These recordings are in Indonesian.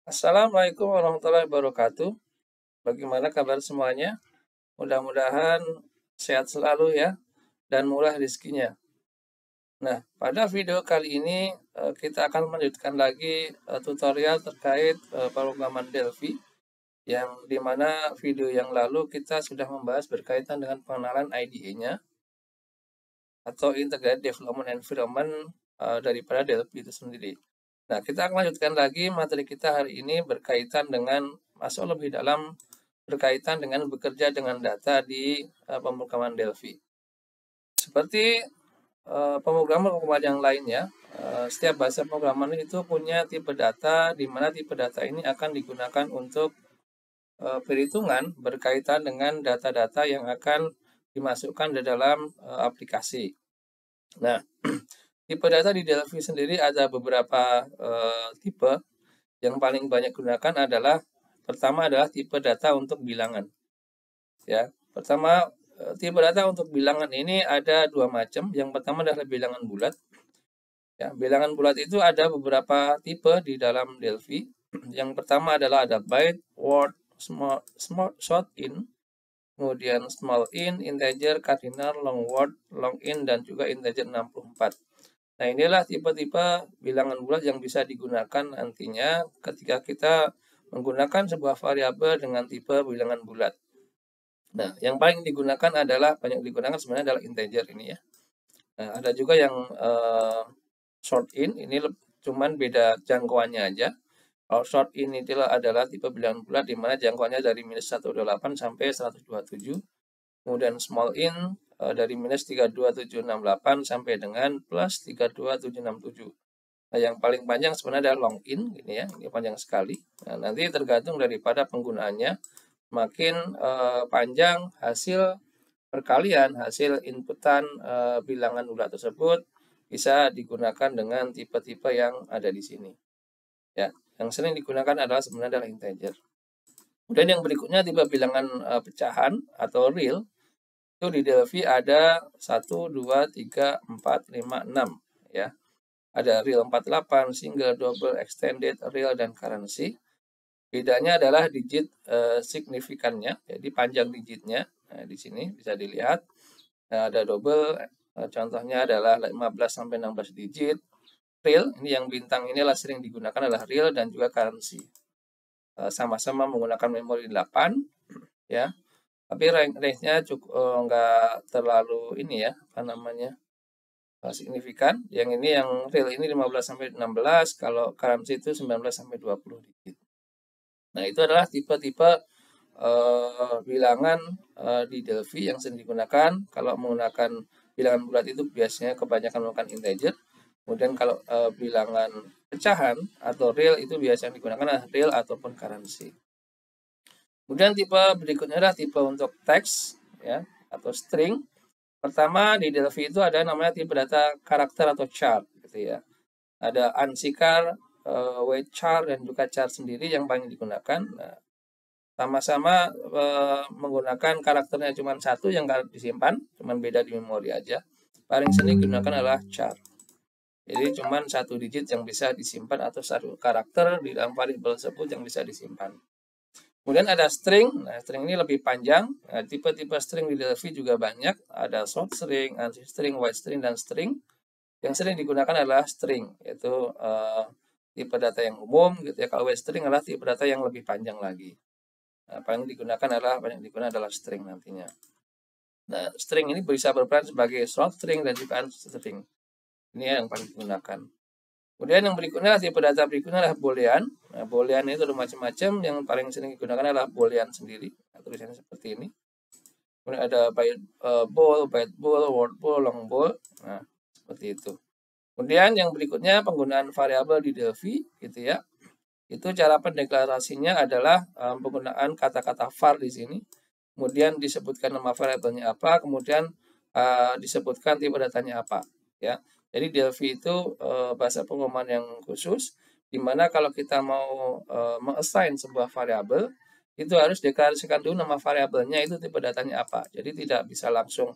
Assalamualaikum warahmatullahi wabarakatuh. Bagaimana kabar semuanya? Mudah-mudahan sehat selalu ya, dan murah rezekinya. Nah, pada video kali ini kita akan melanjutkan lagi tutorial terkait pemrograman Delphi, yang dimana video yang lalu kita sudah membahas berkaitan dengan pengenalan IDE-nya atau Integrated Development Environment daripada Delphi itu sendiri. Nah, kita akan lanjutkan lagi materi kita hari ini berkaitan dengan masuk lebih dalam berkaitan dengan bekerja dengan data di pemrograman Delphi. Seperti pemrograman yang lainnya, setiap bahasa pemrograman itu punya tipe data, di mana tipe data ini akan digunakan untuk perhitungan berkaitan dengan data-data yang akan dimasukkan di dalam aplikasi. Nah, tipe data di Delphi sendiri ada beberapa tipe. Yang paling banyak gunakan adalah pertama adalah tipe data untuk bilangan. Ya, pertama tipe data untuk bilangan ini ada dua macam. Yang pertama adalah bilangan bulat. Ya, bilangan bulat itu ada beberapa tipe di dalam Delphi. Yang pertama adalah ada byte, word, small, short in, kemudian small in, integer, cardinal, long word, long in, dan juga integer 64. Nah, inilah tipe-tipe bilangan bulat yang bisa digunakan nantinya ketika kita menggunakan sebuah variabel dengan tipe bilangan bulat. Nah, yang paling digunakan adalah, banyak digunakan sebenarnya adalah integer ini ya. Nah, ada juga yang short in, ini cuman beda jangkauannya aja. Kalau short in adalah tipe bilangan bulat di mana jangkauannya dari minus 128 sampai 127. Kemudian small in dari minus 32768 sampai dengan plus 32767. Nah, yang paling panjang sebenarnya adalah long in, gini ya, ini panjang sekali. Nah, nanti tergantung daripada penggunaannya, makin panjang hasil perkalian, hasil inputan bilangan bulat tersebut bisa digunakan dengan tipe-tipe yang ada di sini. Ya, yang sering digunakan adalah sebenarnya adalah integer. Kemudian yang berikutnya tipe bilangan pecahan atau real. Itu di Delphi ada 1, 2, 3, 4, 5, 6 ya. Ada real 48, single, double, extended, real, dan currency. Bedanya adalah digit signifikannya, jadi panjang digitnya. Nah, di sini bisa dilihat. Nah, ada double, contohnya adalah 15 sampai 16 digit. Real, ini yang bintang inilah sering digunakan adalah real dan juga currency. Sama-sama menggunakan memori 8 ya. Tapi range-nya cukup nggak terlalu ini ya, apa namanya, signifikan. Yang ini yang real ini 15 sampai 16, kalau currency itu 19 sampai 20 digit. Nah, itu adalah tipe-tipe bilangan di Delphi yang sering digunakan. Kalau menggunakan bilangan bulat itu biasanya kebanyakan menggunakan integer. Kemudian kalau bilangan pecahan atau real itu biasanya digunakan adalah real ataupun currency. Kemudian tipe berikutnya adalah tipe untuk teks ya atau string. Pertama di Delphi itu ada namanya tipe data karakter atau char gitu ya. Ada unchar, weight char, dan juga char sendiri yang paling digunakan. Nah, sama-sama menggunakan karakternya cuma satu yang disimpan, cuma beda di memori aja. Paling sering digunakan adalah char. Jadi cuma satu digit yang bisa disimpan atau satu karakter di dalam variabel tersebut yang bisa disimpan. Kemudian ada string. Nah, string ini lebih panjang. Nah, tipe-tipe string di Delphi juga banyak. Ada short string, unsigned string, wide string, dan string. Yang sering digunakan adalah string, yaitu tipe data yang umum gitu ya. Kalau wide string adalah tipe data yang lebih panjang lagi. Nah, banyak digunakan adalah string nantinya. Nah, string ini bisa berperan sebagai short string dan juga unsigned string. Ini yang paling digunakan. Kemudian yang berikutnya, tipe data berikutnya adalah boolean. Nah, boolean itu ada macam-macam, yang paling sering digunakan adalah boolean sendiri. Nah, tulisannya seperti ini. Kemudian ada byte bool, word bool, long bool. Nah, seperti itu. Kemudian yang berikutnya penggunaan variabel di Delphi, gitu ya. Itu cara pendeklarasinya adalah penggunaan kata-kata var di sini. Kemudian disebutkan nama variabelnya apa, kemudian disebutkan tipe datanya apa, ya. Jadi Delphi itu bahasa pengumuman yang khusus, di mana kalau kita mau mengassign sebuah variabel, itu harus deklarasikan dulu nama variabelnya itu tipe datanya apa. Jadi tidak bisa langsung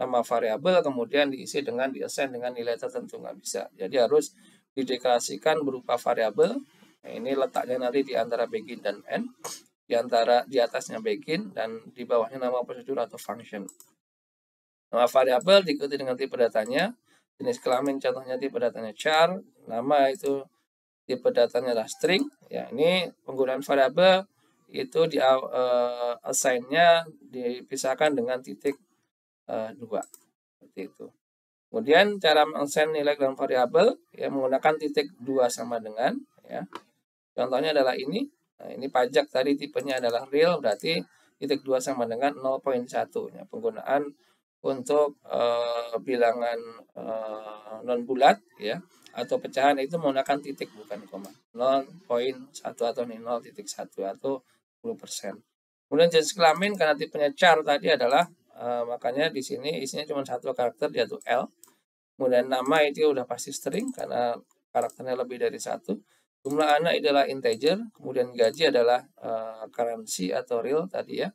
nama variabel kemudian diisi dengan di-assign dengan nilai tertentu, nggak bisa. Jadi harus dideklarasikan berupa variabel. Nah, ini letaknya nanti di antara begin dan end, di atasnya begin dan di bawahnya nama prosedur atau function. Nama variabel diikuti dengan tipe datanya, jenis kelamin contohnya tipe datanya char, nama itu tipe datanya adalah string. Ya, ini penggunaan variabel itu di assign-nya dipisahkan dengan titik 2 seperti itu. Kemudian cara meng-assign nilai dalam variabel ya menggunakan titik 2 sama dengan ya. Contohnya adalah ini. Nah, ini pajak tadi tipenya adalah real, berarti titik 2 sama dengan 0.1 ya. Penggunaan untuk bilangan non bulat ya atau pecahan itu menggunakan titik bukan koma. 0.1 atau 0.1 atau 10%. Kemudian jenis kelamin karena tipenya char tadi adalah makanya di sini isinya cuma satu karakter yaitu L. Kemudian nama itu udah pasti string karena karakternya lebih dari satu. Jumlah anak adalah integer. Kemudian gaji adalah currency atau real tadi ya.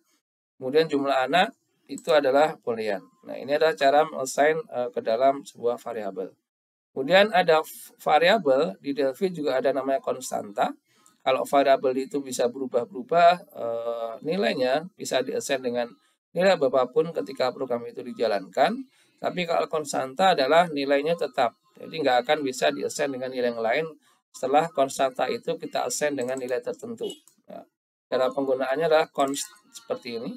Kemudian jumlah anak itu adalah boolean. Nah ini adalah cara assign ke dalam sebuah variabel. Kemudian ada variabel di Delphi juga ada namanya konstanta. Kalau variabel itu bisa berubah-berubah nilainya bisa di-assign dengan nilai berapapun ketika program itu dijalankan, tapi kalau konstanta adalah nilainya tetap. Jadi nggak akan bisa di-assign dengan nilai yang lain setelah konstanta itu kita assign dengan nilai tertentu. Nah, cara penggunaannya adalah const seperti ini.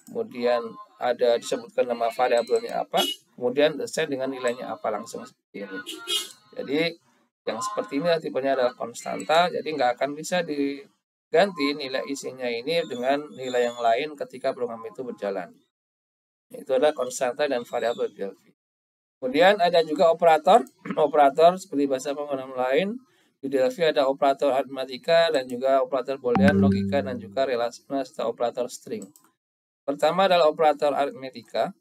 Kemudian ada disebutkan nama variabelnya apa, kemudian assign dengan nilainya apa langsung seperti ini. Jadi yang seperti ini tipenya adalah konstanta, jadi nggak akan bisa diganti nilai isinya ini dengan nilai yang lain ketika program itu berjalan. Itu adalah konstanta dan variabel Delphi. Kemudian ada juga operator, operator seperti bahasa pemrograman lain. Di Delphi ada operator aritmatika dan juga operator boolean, logika dan juga relasional serta operator string. Pertama adalah operator aritmatika.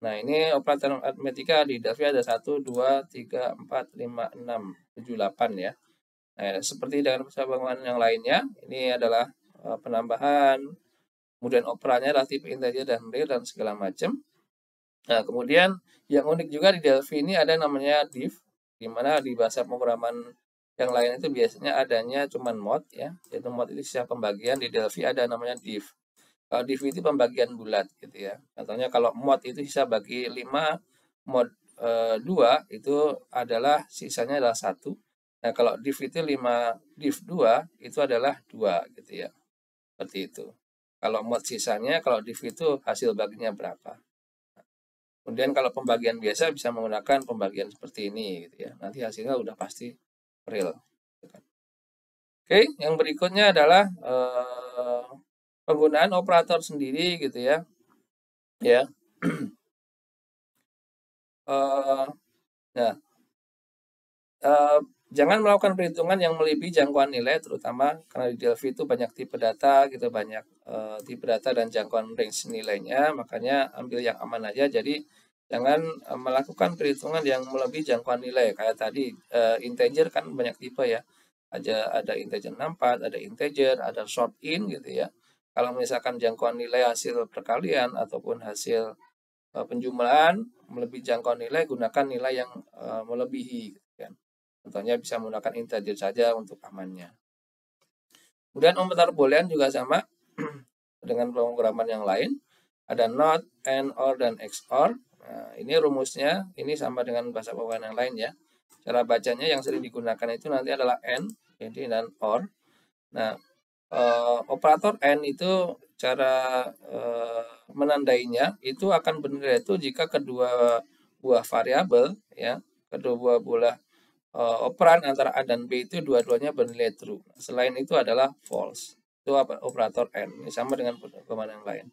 Nah, ini operator aritmatika di Delphi ada 1, 2, 3, 4, 5, 6, 7, 8 ya. Nah, seperti dengan bahasa pemrograman yang lainnya, ini adalah penambahan, kemudian operannya adalah tipe integer dan real dan segala macam. Nah, kemudian yang unik juga di Delphi ini ada namanya div, di mana di bahasa pemrograman yang lain itu biasanya adanya cuman mod ya, yaitu mod itu sisa pembagian. Di Delphi ada namanya div. Kalau div itu pembagian bulat gitu ya. Contohnya kalau mod itu sisa bagi 5, mod 2 itu adalah sisanya adalah 1. Nah, kalau div itu 5, div 2 itu adalah 2 gitu ya. Seperti itu. Kalau mod sisanya, kalau div itu hasil baginya berapa. Kemudian kalau pembagian biasa bisa menggunakan pembagian seperti ini gitu ya. Nanti hasilnya udah pasti real. Oke, yang berikutnya adalah penggunaan operator sendiri gitu ya. Ya. Nah, jangan melakukan perhitungan yang melebihi jangkauan nilai, terutama karena di Delphi itu banyak tipe data gitu, banyak tipe data dan jangkauan range nilainya, makanya ambil yang aman aja. Jadi jangan melakukan perhitungan yang melebihi jangkauan nilai. Kayak tadi integer kan banyak tipe ya. Ada integer 64, ada integer, ada short in gitu ya. Kalau misalkan jangkauan nilai hasil perkalian ataupun hasil penjumlahan melebihi jangkauan nilai, gunakan nilai yang melebihi gitu kan. Contohnya bisa menggunakan integer saja untuk amannya. Kemudian operator boolean juga sama dengan pemrograman yang lain. Ada not, and, or, dan XOR. Nah, ini rumusnya, ini sama dengan bahasa pemrograman yang lain ya. Cara bacanya yang sering digunakan itu nanti adalah and, jadi dan or. Nah, operator and itu cara menandainya itu akan bernilai itu jika kedua buah variabel ya, kedua buah operan antara A dan B itu dua-duanya bernilai true. Selain itu adalah false. Itu operator and. Ini sama dengan pemrograman yang lain.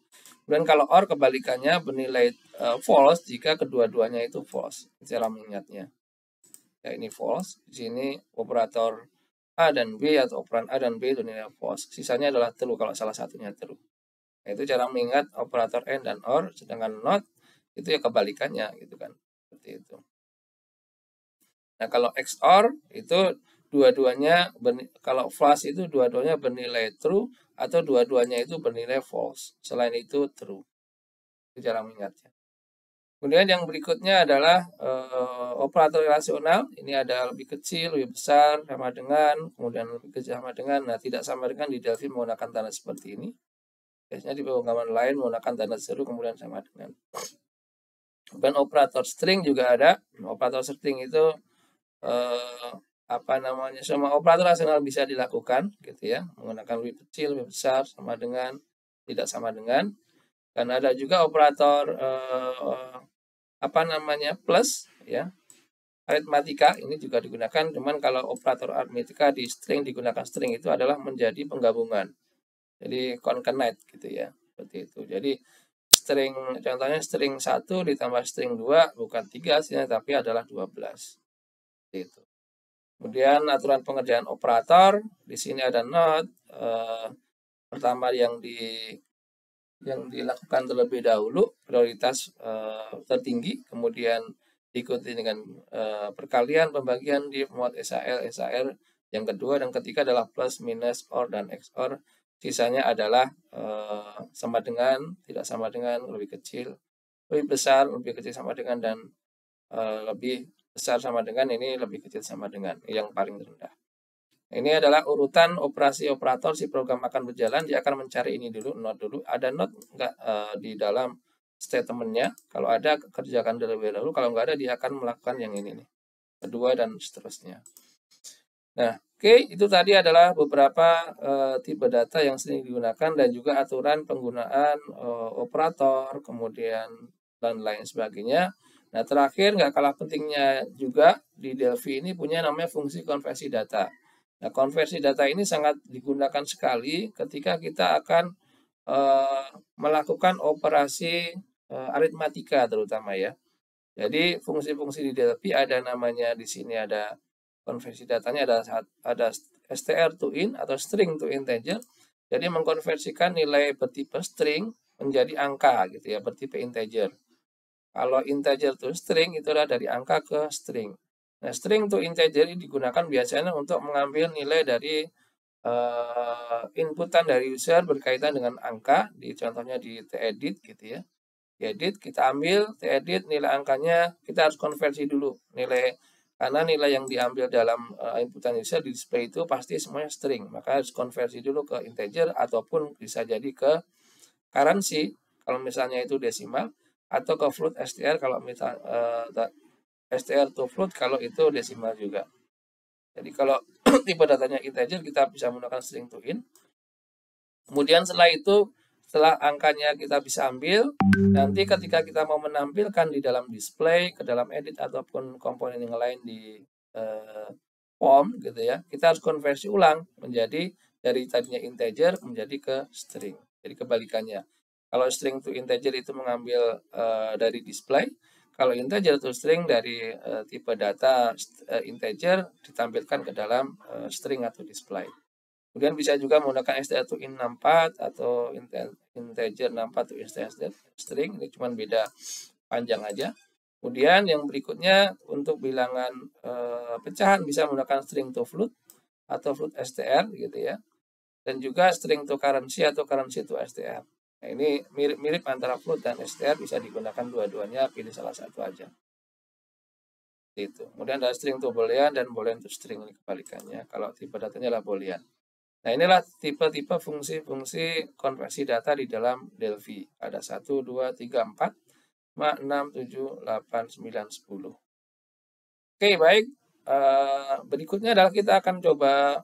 Kemudian kalau or kebalikannya bernilai false jika kedua-duanya itu false. Cara mengingatnya. Ya ini false. Di sini operator A dan B atau operan A dan B itu nilai false. Sisanya adalah true kalau salah satunya true. Nah, itu cara mengingat operator and dan or. Sedangkan not itu ya kebalikannya gitu kan. Seperti itu. Nah, kalau XOR itu dua-duanya, kalau flash itu dua-duanya bernilai true atau dua-duanya itu bernilai false. Selain itu true. Itu cara mengingatnya. Kemudian yang berikutnya adalah operator relasional. Ini ada lebih kecil, lebih besar, sama dengan, kemudian lebih kecil sama dengan. Nah, tidak sama dengan di Delphi menggunakan tanda seperti ini. Biasanya di pemrograman lain menggunakan tanda seru kemudian sama dengan. Dan operator string juga ada. Operator string itu semua operator rasional bisa dilakukan, gitu ya, menggunakan lebih kecil, lebih besar, sama dengan, tidak sama dengan. Dan ada juga operator plus, ya, aritmatika ini juga digunakan. Cuman kalau operator aritmatika di string digunakan string itu adalah menjadi penggabungan. Jadi concatenate gitu ya, seperti itu. Jadi string, contohnya string 1 ditambah string 2 bukan 3 hasilnya tapi adalah 12. Gitu. Kemudian aturan pengerjaan operator, di sini ada not pertama yang dilakukan terlebih dahulu, prioritas tertinggi, kemudian diikuti dengan perkalian, pembagian, div, mod, SAR, yang kedua dan ketiga adalah plus, minus, or, dan XOR. Sisanya adalah sama dengan, tidak sama dengan, lebih kecil, lebih besar, lebih kecil sama dengan, dan lebih besar sama dengan, ini lebih kecil sama dengan, yang paling rendah. Ini adalah urutan operasi operator si program akan berjalan. Dia akan mencari ini dulu, not dulu. Ada not enggak di dalam statementnya? Kalau ada, kerjakan terlebih dahulu. Kalau enggak ada, dia akan melakukan yang ini nih, kedua dan seterusnya. Nah, oke, itu tadi adalah beberapa tipe data yang sering digunakan dan juga aturan penggunaan operator, kemudian dan lain sebagainya. Nah, terakhir nggak kalah pentingnya juga di Delphi ini punya namanya fungsi konversi data. Nah, konversi data ini sangat digunakan sekali ketika kita akan melakukan operasi aritmatika terutama ya. Jadi fungsi-fungsi di Delphi ada namanya di sini ada konversi datanya ada str to int atau string to integer. Jadi mengkonversikan nilai bertipe string menjadi angka gitu ya, bertipe integer. Kalau integer to string itu adalah dari angka ke string. Nah, string to integer ini digunakan biasanya untuk mengambil nilai dari inputan dari user berkaitan dengan angka, contohnya di tedit gitu ya. Edit kita ambil, edit nilai angkanya, kita harus konversi dulu nilai, karena nilai yang diambil dalam inputan user di display itu pasti semuanya string, maka harus konversi dulu ke integer ataupun bisa jadi ke currency kalau misalnya itu desimal, atau ke float str kalau misal str to float kalau itu desimal juga. Jadi kalau tipe datanya integer kita bisa menggunakan string to int. Kemudian setelah angkanya kita bisa ambil, nanti ketika kita mau menampilkan di dalam display, ke dalam edit ataupun komponen yang lain di form gitu ya, kita harus konversi ulang menjadi dari tadinya integer menjadi ke string. Jadi kebalikannya. Kalau string to integer itu mengambil dari display, kalau integer to string dari tipe data integer ditampilkan ke dalam string atau display. Kemudian bisa juga menggunakan str to int 64 atau integer 64 to integer string, ini cuma beda panjang aja. Kemudian yang berikutnya untuk bilangan pecahan bisa menggunakan string to float atau float str gitu ya. Dan juga string to currency atau currency to str. Nah, ini mirip-mirip antara float dan str, bisa digunakan dua-duanya, pilih salah satu aja. Itu. Kemudian ada string to boolean dan boolean to string, ini kebalikannya. Kalau tipe datanya adalah boolean. Nah, inilah tipe-tipe fungsi-fungsi konversi data di dalam Delphi. Ada 1, 2, 3, 4, 5, 6, 7, 8, 9, 10. Oke, baik. Berikutnya adalah kita akan coba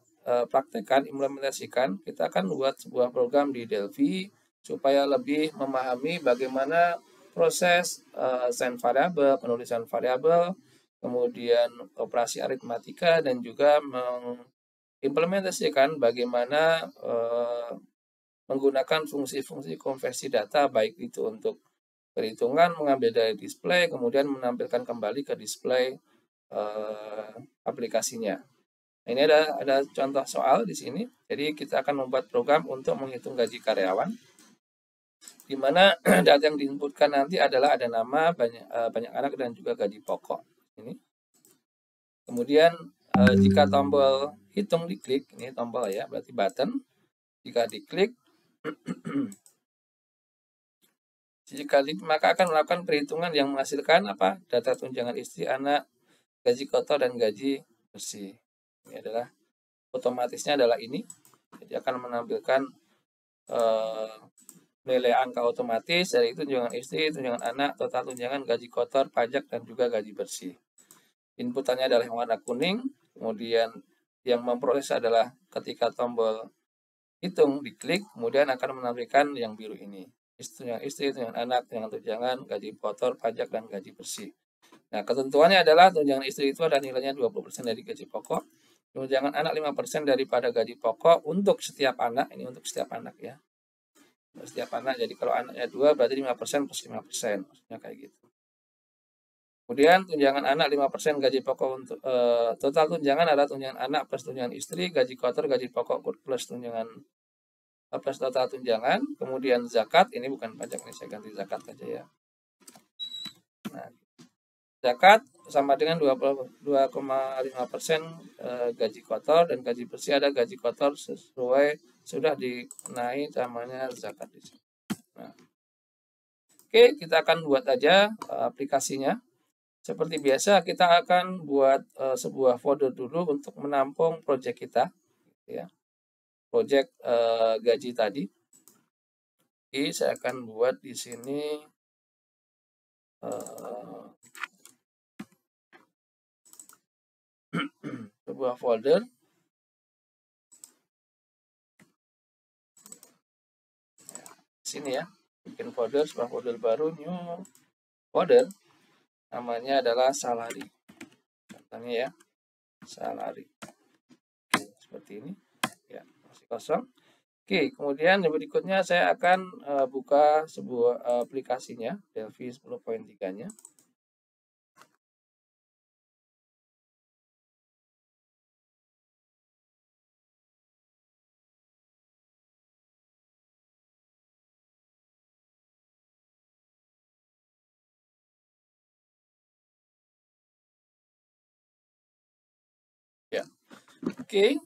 praktekkan, implementasikan. Kita akan buat sebuah program di Delphi supaya lebih memahami bagaimana proses assign variabel, penulisan variabel, kemudian operasi aritmatika, dan juga implementasikan bagaimana menggunakan fungsi-fungsi konversi data, baik itu untuk perhitungan, mengambil dari display, kemudian menampilkan kembali ke display aplikasinya. Nah, ini ada contoh soal di sini. Jadi kita akan membuat program untuk menghitung gaji karyawan, di mana data yang diinputkan nanti adalah ada nama, banyak anak, dan juga gaji pokok. Ini. Kemudian jika tombol hitung diklik, ini tombol ya, berarti button. Jika diklik, maka akan melakukan perhitungan yang menghasilkan apa? Data tunjangan istri, anak, gaji kotor, dan gaji bersih. Ini adalah otomatisnya adalah ini. Jadi akan menampilkan nilai angka otomatis dari tunjangan istri, tunjangan anak, total tunjangan, gaji kotor, pajak, dan juga gaji bersih. Inputannya adalah yang warna kuning, kemudian yang memproses adalah ketika tombol hitung diklik, kemudian akan menampilkan yang biru ini. Tunjangan istri, tunjangan anak, tunjangan, gaji kotor, pajak, dan gaji bersih. Nah, ketentuannya adalah tunjangan istri itu ada nilainya 20% dari gaji pokok, tunjangan anak 5% daripada gaji pokok untuk setiap anak, ini untuk setiap anak ya. Setiap anak, jadi kalau anaknya 2 berarti 5% plus 5%, maksudnya kayak gitu. Kemudian tunjangan anak 5% gaji pokok untuk total tunjangan adalah tunjangan anak plus tunjangan istri, gaji kotor, gaji pokok plus tunjangan plus total tunjangan, kemudian zakat, ini bukan pajak, ini saya ganti zakat saja ya. Nah, zakat sama dengan 2,5% gaji kotor, dan gaji bersih ada gaji kotor sesuai sudah dikenai namanya zakat di sini. Nah, oke, kita akan buat aja aplikasinya. Seperti biasa kita akan buat sebuah folder dulu untuk menampung project kita, ya. Project gaji tadi. Jadi saya akan buat di sini sebuah folder. Sini ya, bikin folder, sebuah folder baru, new folder. Namanya adalah salary. Contohnya ya, salary. Oke, seperti ini. Ya, masih kosong. Oke, kemudian yang berikutnya saya akan buka sebuah aplikasinya, Delphi 10.3-nya. Ya, oke.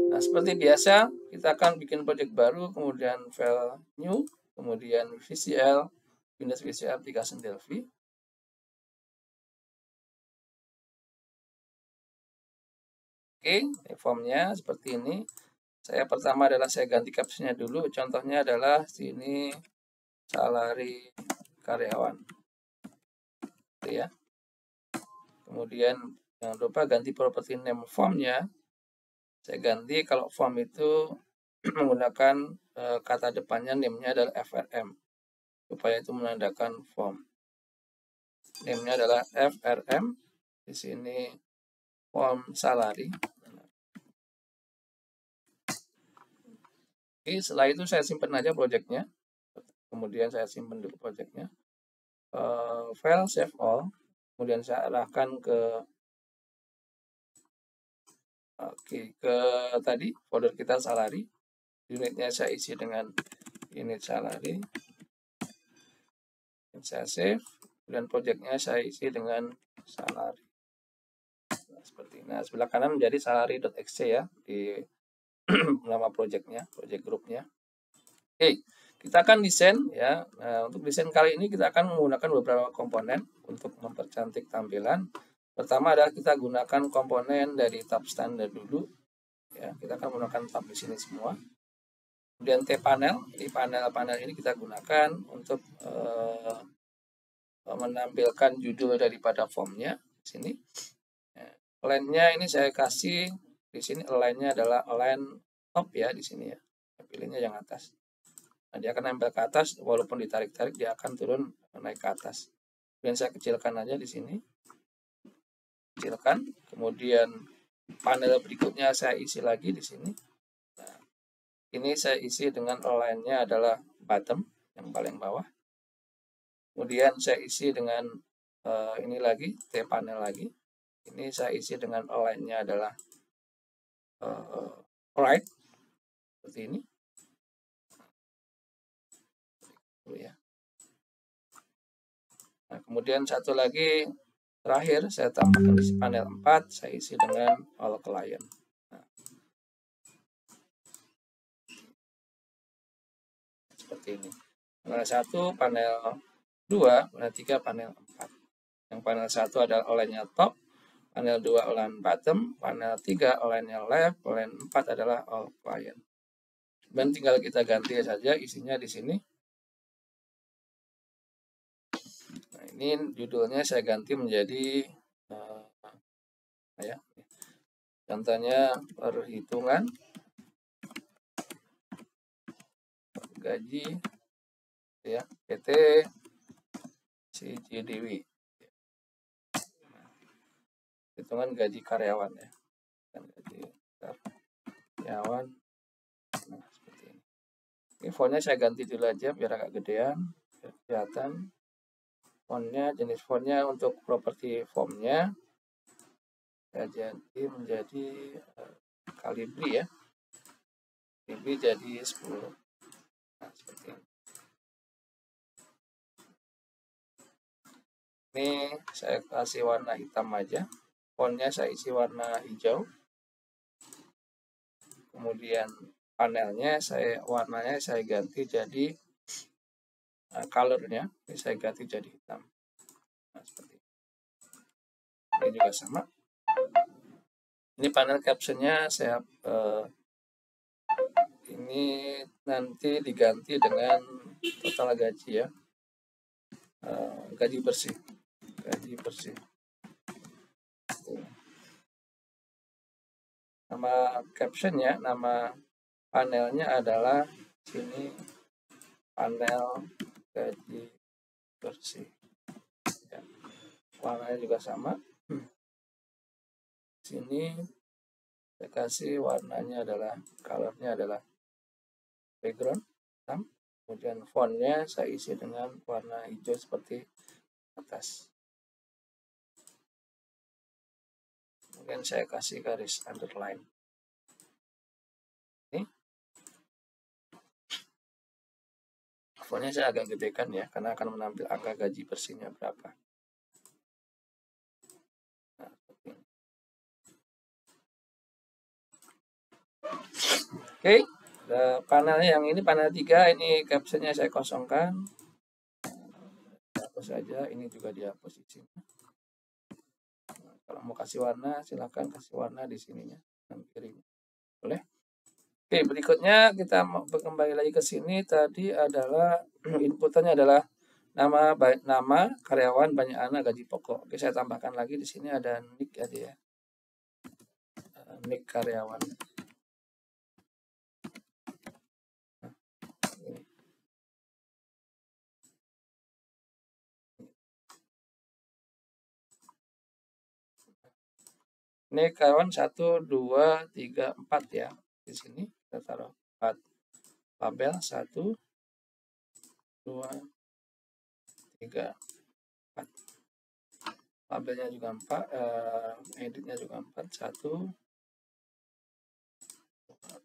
Nah, seperti biasa, kita akan bikin project baru, kemudian file new, kemudian VCL, Windows VCL application Delphi. Oke, formnya seperti ini. Saya pertama adalah saya ganti captionnya dulu. Contohnya adalah sini salary karyawan. Oke ya. Kemudian jangan lupa ganti property name formnya. Saya ganti kalau form itu menggunakan kata depannya name-nya adalah FRM, supaya itu menandakan form. Name-nya adalah FRM. Di sini form salary. Oke, setelah itu saya simpan aja projectnya. Kemudian saya simpan dulu projectnya. File save all. Kemudian saya arahkan ke tadi folder kita salary. Unitnya saya isi dengan unit salary. Saya save. Dan projectnya saya isi dengan salary. Nah, seperti ini. Nah, sebelah kanan menjadi salary.exe ya di nama projectnya, project grupnya. Oke, kita akan desain ya. Nah, untuk desain kali ini kita akan menggunakan beberapa komponen untuk mempercantik tampilan. Pertama adalah kita gunakan komponen dari tab standar dulu. Ya, kita akan menggunakan tab di sini semua. Kemudian T-panel, di panel-panel ini kita gunakan untuk menampilkan judul daripada formnya di sini. Align-nya ini saya kasih di sini, align-nya adalah align top ya di sini ya. Pilihnya yang atas. Nah, dia akan nempel ke atas, walaupun ditarik-tarik dia akan turun naik ke atas. Kemudian saya kecilkan aja di sini. Kecilkan, kemudian panel berikutnya saya isi lagi di sini. Nah, ini saya isi dengan align-nya adalah bottom, yang paling bawah. Kemudian saya isi dengan ini lagi, T-panel lagi. Ini saya isi dengan align-nya adalah right, seperti ini. Ya. Nah, kemudian satu lagi terakhir saya tambahkan di panel 4, saya isi dengan all client. Nah, seperti ini. Panel 1, panel 2, panel 3, panel 4. Yang panel 1 adalah align-nya top, panel 2 align bottom, panel 3 align-nya left, align 4 adalah all client. Dan tinggal kita ganti saja isinya di sini. Nah, ini judulnya saya ganti menjadi ya. Contohnya perhitungan gaji ya PT CGDW. Hitungan gaji karyawan ya. Gaji karyawan. Nah, seperti ini. Ini fontnya saya ganti dulu aja biar agak gedean, biar kelihatan. Fontnya, jenis fontnya untuk properti formnya saya ganti menjadi Calibri ya. Calibri jadi 10. Nah, seperti ini. Ini saya kasih warna hitam aja. Fontnya saya isi warna hijau. Kemudian panelnya warnanya saya ganti jadi colornya. Ini saya ganti jadi hitam. Nah, seperti ini. Ini juga sama. Ini panel captionnya saya ini nanti diganti dengan total gaji ya. Gaji bersih. Nama captionnya, nama panelnya adalah sini panel gaji bersih. Ya. Warnanya juga sama. Sini saya kasih warnanya adalah colornya adalah background hitam. Kemudian fontnya saya isi dengan warna hijau seperti atas. Kemudian saya kasih garis underline. Ini fontnya saya agak gedekan ya, karena akan menampil angka gaji bersihnya berapa. Nah, Oke. Panelnya yang ini panel 3, ini captionnya saya kosongkan. Hapus saja, ini juga dihapus isinya. Nah, kalau mau kasih warna, silahkan kasih warna di sininya, dan kirinya. Boleh? Oke, berikutnya kita mau kembali lagi ke sini. Tadi adalah inputannya adalah nama karyawan, banyak anak, gaji pokok. Oke, saya tambahkan lagi di sini ada nick aja ya. Nick karyawan. Ini karyawan 1, 2, 3, 4 ya. Di sini kita taruh 4 label 1, 2, 3, 4. Labelnya juga 4, editnya juga 4, 1, 2, 3, 4.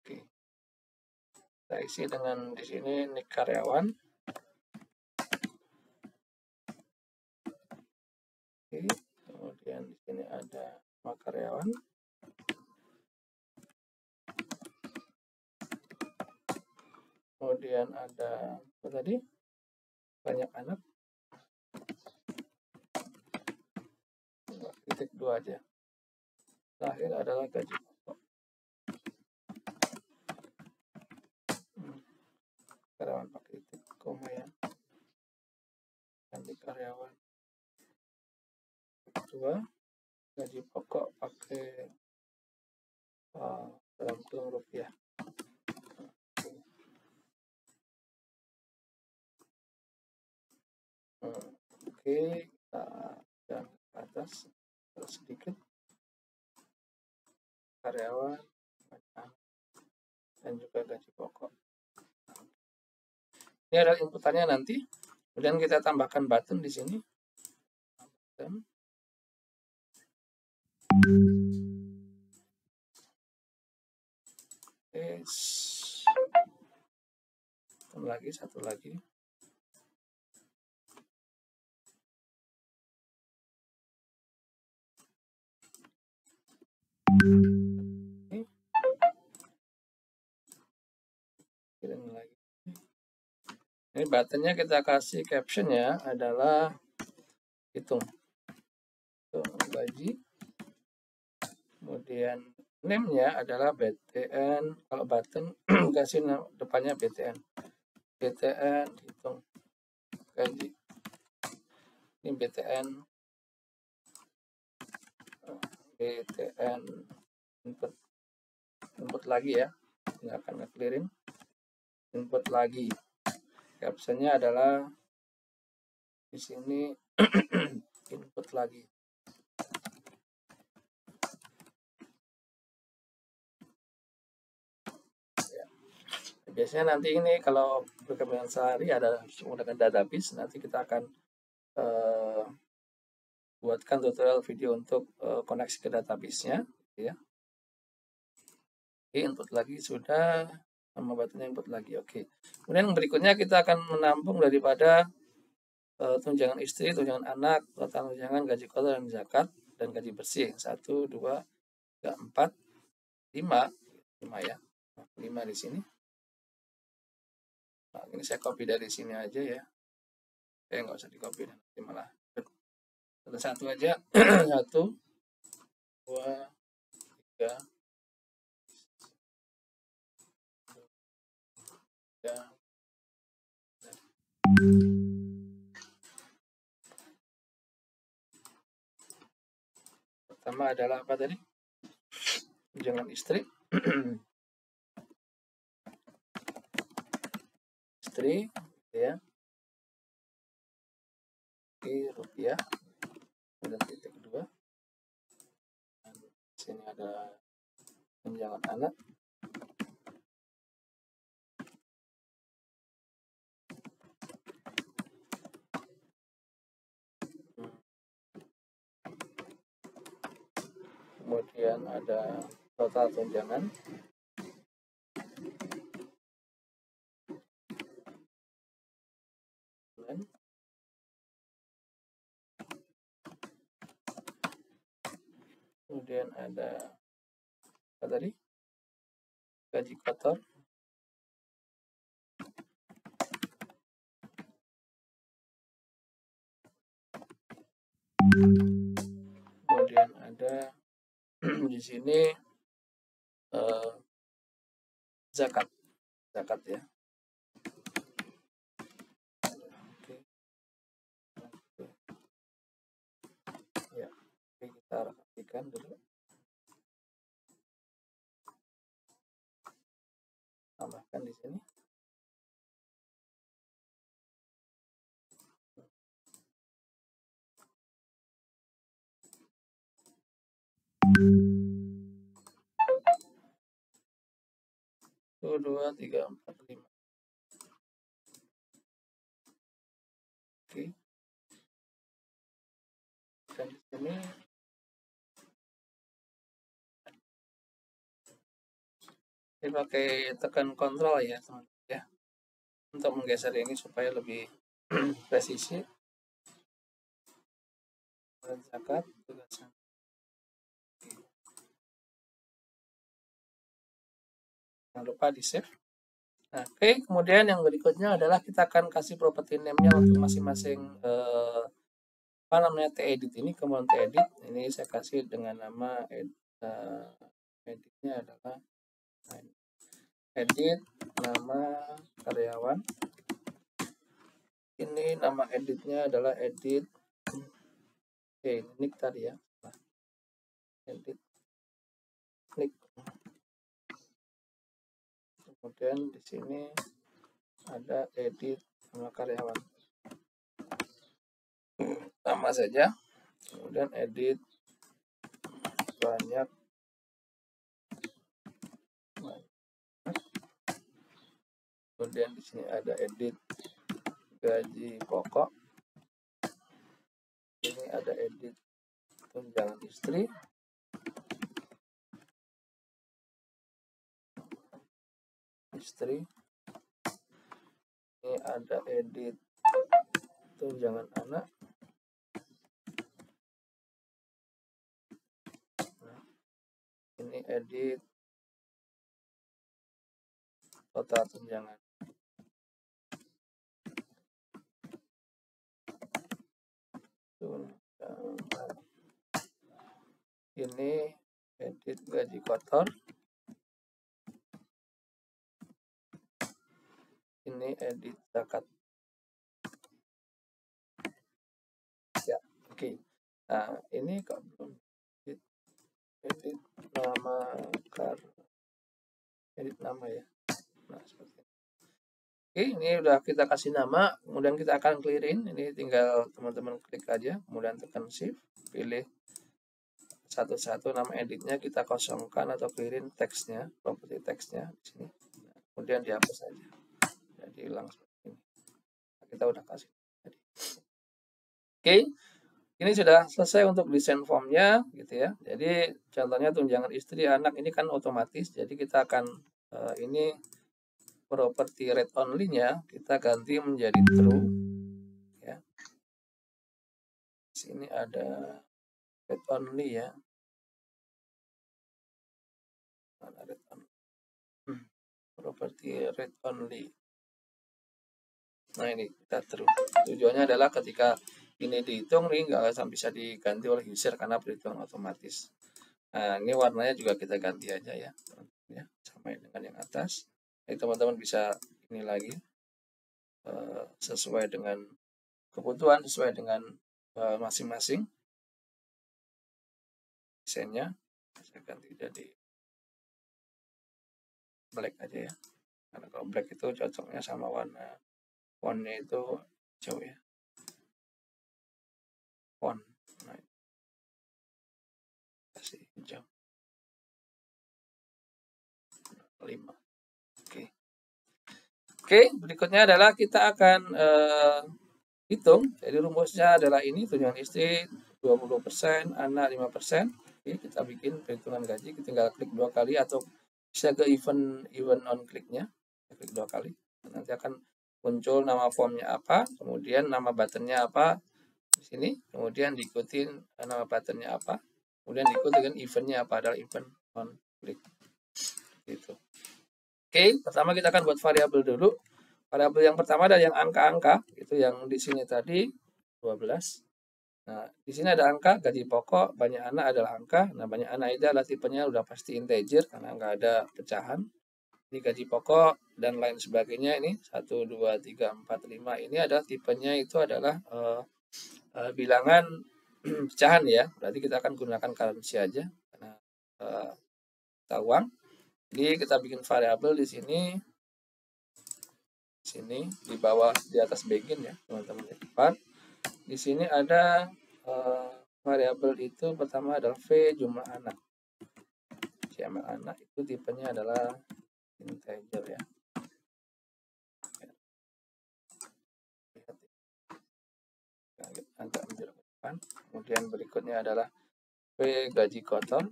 Oke. Kita isi dengan di sini nick karyawan. Oke. Kemudian di sini ada nama karyawan. Kemudian ada apa tadi? Banyak anak. Titik 2 aja. Terakhir adalah gaji pokok. Karyawan pakai titik koma ya. Ganti karyawan 2. Gaji pokok pakai dalam kurung rupiah. Oke, kita dan ke atas sedikit karyawan dan juga gaji pokok. Ini adalah inputannya nanti. Kemudian kita tambahkan button di sini. Button. Satu lagi. Kirim lagi. Ini buttonnya kita kasih captionnya adalah hitung gaji. Kemudian name-nya adalah BTN. Kalau button kasih depannya BTN. BTN hitung gaji. Ini BTN input lagi ya. Ini akan nge-clearin. Input lagi. Captionnya adalah di sini input lagi. Biasanya nanti ini kalau perkembangan sehari ada menggunakan database, nanti kita akan buatkan tutorial video untuk koneksi ke database-nya, ya. Oke, input lagi sudah, nama buttonnya input lagi. Oke. Kemudian berikutnya kita akan menampung daripada tunjangan istri, tunjangan anak, total tunjangan, gaji kotor dan zakat, dan gaji bersih. 1, 2, 3, 4, 5 ya. 5 di sini. Nah, ini saya copy dari sini aja ya. Nggak usah di copy, nanti malah satu aja. 1, 2, 3, 3. Pertama adalah apa tadi? Tunjangan istri. Istri ya. Oke, rupiah. Dan titik 2. Dan di sini ada tunjangan anak. Kemudian ada total tunjangan. Kemudian ada apa tadi? Gaji kotor. Kemudian ada di sini zakat ya. Oke. Ya, oke, kita rapikan dulu. Tambahkan di sini. Satu, 2, 3, 4, 5. Oke. Dan di sini ini pakai tekan kontrol ya teman-teman ya, untuk menggeser ini supaya lebih presisi. Dan zakat tugasnya. Jangan lupa di save. Nah, oke, kemudian yang berikutnya adalah kita akan kasih property name-nya untuk masing-masing apa namanya edit ini. Kemudian edit ini saya kasih dengan nama editnya adalah edit nama karyawan. Ini nama editnya adalah edit nick tadi ya. Edit nick. Kemudian di sini ada edit nama karyawan. Sama saja. Kemudian edit banyak. Kemudian di sini ada edit gaji pokok. Ini ada edit tunjangan istri. Ini ada edit tunjangan anak. Nah, edit total tunjangan. Ini edit gaji kotor. Ini edit zakat. Ya, oke. Nah, ini kok belum edit nama edit nama ya. Nah, seperti ini. Oke, ini udah kita kasih nama, kemudian kita akan clearin. Ini tinggal teman-teman klik aja, kemudian tekan shift, pilih satu-satu nama editnya, kita kosongkan atau clearin teksnya, properti teksnya di sini. Kemudian dihapus saja. Jadi hilang seperti ini. Nah, kita udah kasih. Oke, ini sudah selesai untuk desain formnya, gitu ya. Jadi contohnya tunjangan istri, anak ini kan otomatis. Jadi kita akan ini properti read only-nya kita ganti menjadi true. Ya. Sini ada read only ya. Mana read only? Properti read only. Nah ini kita true. Tujuannya adalah ketika ini dihitung nih nggak bisa diganti oleh user karena perhitungan otomatis. Nah ini warnanya juga kita ganti aja ya, sama dengan yang atas. Jadi teman-teman bisa ini lagi sesuai dengan kebutuhan, sesuai dengan masing-masing desainnya. Saya ganti jadi black aja ya, karena kalau black itu cocoknya sama warna fontnya itu hijau ya, font. Nah, kasih hijau 5. Oke, berikutnya adalah kita akan hitung. Jadi rumusnya adalah ini, tunjangan istri 20%, anak 5%. Oke, kita bikin perhitungan gaji, kita tinggal klik 2 kali atau bisa ke event on kliknya, klik 2 kali. Nanti akan muncul nama formnya apa, kemudian nama buttonnya apa di sini, kemudian diikuti nama buttonnya apa, kemudian diikuti dengan eventnya apa, adalah event on klik. Gitu. Oke, pertama kita akan buat variabel dulu. Variabel yang pertama ada yang angka-angka, itu yang di sini tadi 12. Nah, di sini ada angka gaji pokok, banyak anak adalah angka. Nah, banyak anak itu adalah tipenya udah pasti integer karena nggak ada pecahan. Ini gaji pokok dan lain sebagainya ini 1 2 3 4 5 ini adalah tipenya itu adalah bilangan pecahan ya. Berarti kita akan gunakan currency aja karena kita uang. Jadi kita bikin variabel di sini di bawah di atas begin ya teman-teman di depan. Di sini ada variabel itu pertama adalah v jumlah anak. Jumlah anak itu tipenya adalah integer ya. Agak menjauh ke depan. Kemudian berikutnya adalah v gaji kotor.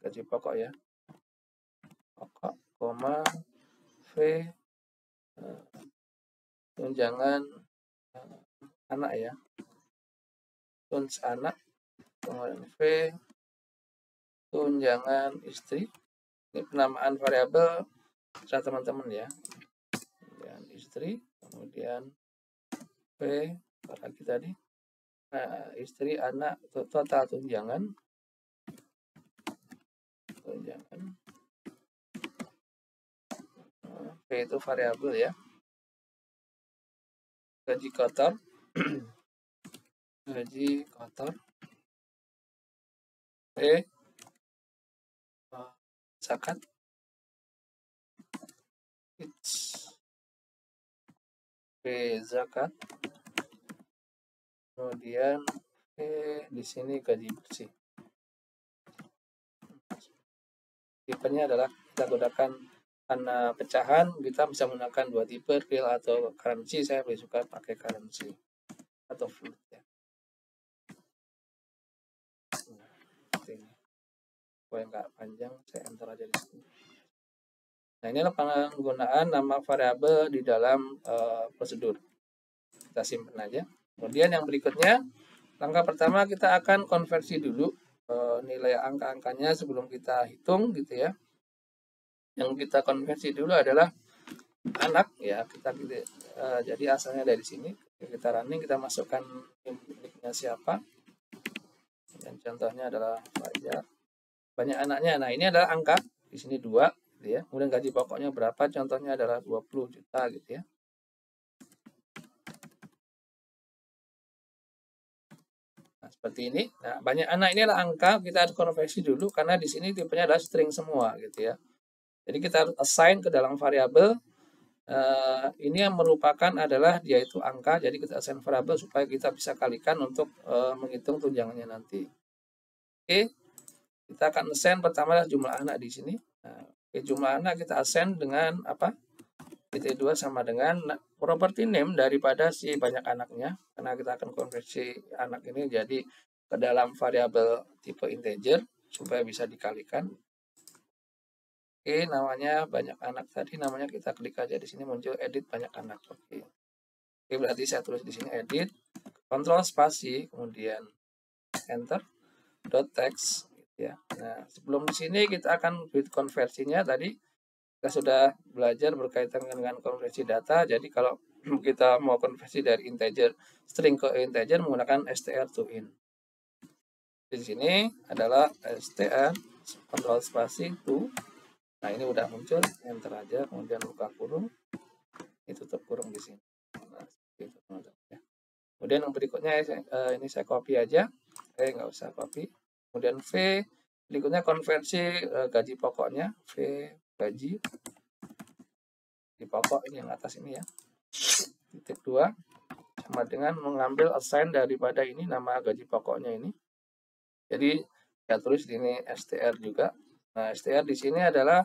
Gaji pokok ya. Pokok, koma v tunjangan anak ya, tuns anak, kemudian v tunjangan istri. Ini penamaan variabel secara teman-teman ya, kemudian istri, kemudian v lagi tadi istri, anak, total tunjangan v itu variabel ya, gaji kotor gaji kotor v zakat v zakat, kemudian di sini gaji bersih. Tipenya adalah kita gunakan karena pecahan kita bisa menggunakan 2 tipe, real atau currency. Saya lebih suka pakai currency atau float ya. Supaya nggak panjang saya enter aja di sini. Nah, ini adalah penggunaan nama variabel di dalam prosedur. Kita simpan aja. Kemudian yang berikutnya, langkah pertama kita akan konversi dulu. nilai angka-angkanya sebelum kita hitung gitu ya. Yang kita konversi dulu adalah anak ya, jadi asalnya dari sini. Kita running, kita masukkan miliknya siapa, dan contohnya adalah Fajar. Banyak anaknya. Nah, ini adalah angka di sini 2 gitu ya. Kemudian gaji pokoknya berapa? Contohnya adalah 20 juta gitu ya. Nah, seperti ini. Nah, banyak anak ini adalah angka, kita harus konversi dulu karena di sini tipenya adalah string semua gitu ya. Jadi kita harus assign ke dalam variabel. Ini yang merupakan adalah dia itu angka, jadi kita assign variabel supaya kita bisa kalikan untuk menghitung tunjangannya nanti. Oke, kita akan assign pertama adalah jumlah anak di sini. Nah, jumlah anak kita assign dengan apa? Titik 2 sama dengan property name daripada si banyak anaknya, karena kita akan konversi anak ini jadi ke dalam variabel tipe integer supaya bisa dikalikan. Oke, namanya banyak anak tadi, namanya kita klik aja di sini muncul edit banyak anak. Oke, berarti saya tulis di sini edit, kontrol spasi, kemudian enter, dot text, gitu ya. Nah, sebelum di sini kita akan build konversinya tadi. Kita sudah belajar berkaitan dengan konversi data. Jadi kalau kita mau konversi dari integer string ke integer menggunakan str to in. Di sini adalah str kontrol spasi to. Nah, ini udah muncul, enter aja, kemudian buka kurung, ini tutup kurung di sini. Nah, itu, ya. Kemudian yang berikutnya ini saya copy aja, nggak usah copy. Kemudian V, berikutnya konversi gaji pokoknya, V gaji di pokok ini yang atas ini ya. Titik 2 sama dengan mengambil assign daripada ini nama gaji pokoknya ini. Jadi saya tulis di ini str juga. Nah, str di sini adalah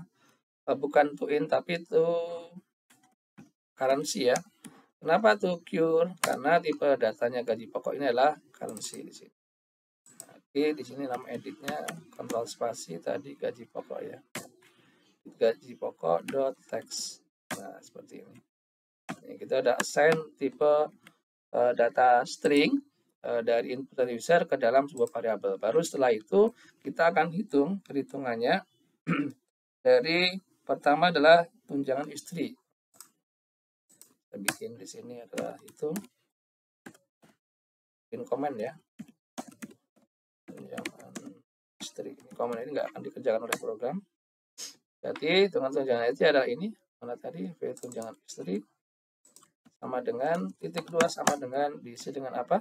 bukan to in tapi to currency ya. Kenapa to cure? Karena tipe datanya gaji pokok ini adalah currency di sini. Oke, di sini nama editnya kontrol spasi tadi gaji pokok ya. Gaji pokok dot text. Nah, seperti ini. Ini kita ada assign tipe data string dari input dari user ke dalam sebuah variabel. Baru setelah itu kita akan hitung perhitungannya dari pertama adalah tunjangan istri. Kita bikin di sini adalah hitung, bikin komen ya. Tunjangan istri. Ini komen ini nggak akan dikerjakan oleh program. Jadi tunjangan istri adalah ini. Mana tadi? V tunjangan istri sama dengan titik 2 sama dengan diisi dengan apa?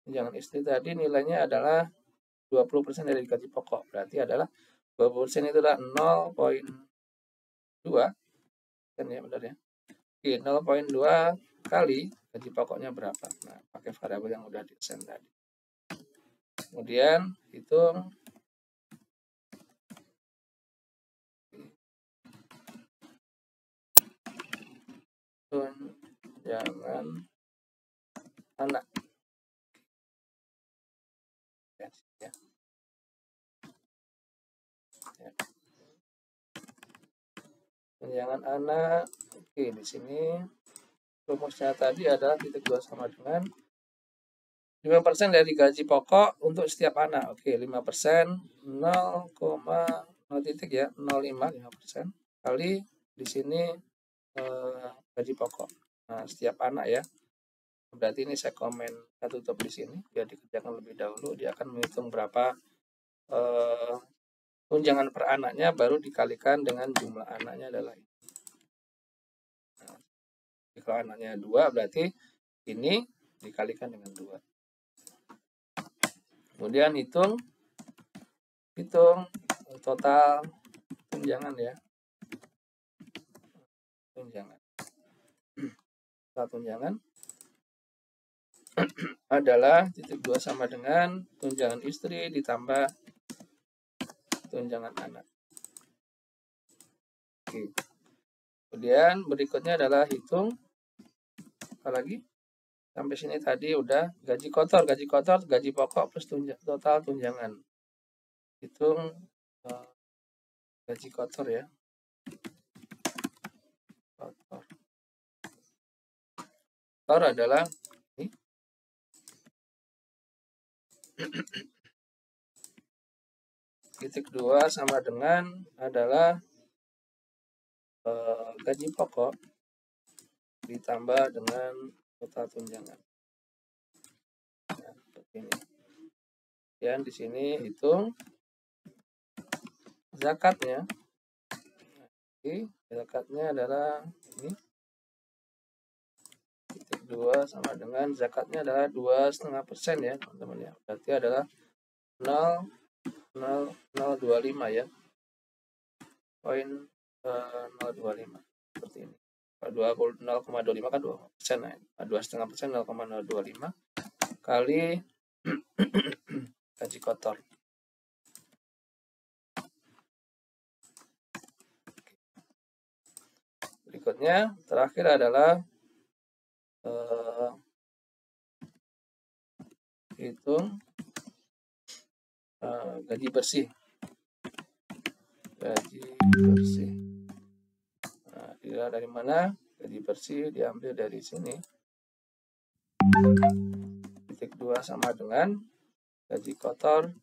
Tunjangan istri tadi nilainya adalah 20% dari gaji pokok. Berarti adalah 20% itu adalah 0,2 kan ya, benar ya. Oke, 0,2 kali gaji pokoknya berapa. Nah, pakai variabel yang udah di-assign tadi. Kemudian hitung tunjangan anak. Ya. Tunjangan anak. Oke, di sini rumusnya tadi adalah titik 2 sama dengan 5% dari gaji pokok untuk setiap anak. Oke, 5% 0,0 titik ya, 0,5 5% kali di sini gaji pokok. Nah, setiap anak ya. Berarti ini saya komen, saya tutup di sini biar dikerjakan lebih dahulu. Dia akan menghitung berapa tunjangan per anaknya baru dikalikan dengan jumlah anaknya adalah ini. Nah, kalau anaknya 2 berarti ini dikalikan dengan 2. Kemudian hitung total tunjangan ya. Total tunjangan adalah titik 2 sama dengan tunjangan istri ditambah tunjangan anak. Oke. Kemudian berikutnya adalah hitung apa lagi? Sampai sini tadi udah gaji kotor, gaji pokok plus total tunjangan. Hitung gaji kotor ya. Kotor adalah ini. titik 2 sama dengan adalah gaji pokok ditambah dengan total tunjangan. Nah, seperti ini. Dan di sini hitung zakatnya. Zakatnya adalah ini. Titik 2 sama dengan zakatnya adalah 2,5% ya, teman-teman ya. Berarti adalah 0,025 ya. Poin 0,25 seperti ini. 0,25 kan 2%, nah 2,5% 0,025 kali gaji kotor. Berikutnya terakhir adalah hitung gaji bersih. Gaji bersih. Nah, dilihat dari mana? Gaji bersih diambil dari sini. Titik 2 sama dengan gaji kotor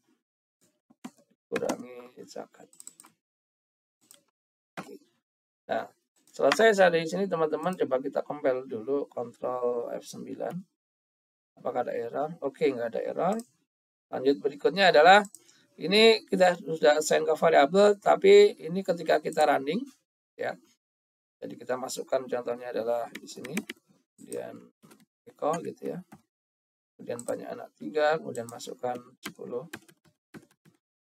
kurangi zakat. Nah, selesai dari sini teman-teman, coba kita compile dulu, Ctrl F9. Apakah ada error? Oke, nggak ada error. Lanjut berikutnya adalah ini kita sudah assign ke variabel, tapi ini ketika kita running ya. Jadi kita masukkan contohnya adalah di sini, kemudian echo gitu ya. Kemudian banyak anak 3, kemudian masukkan 10.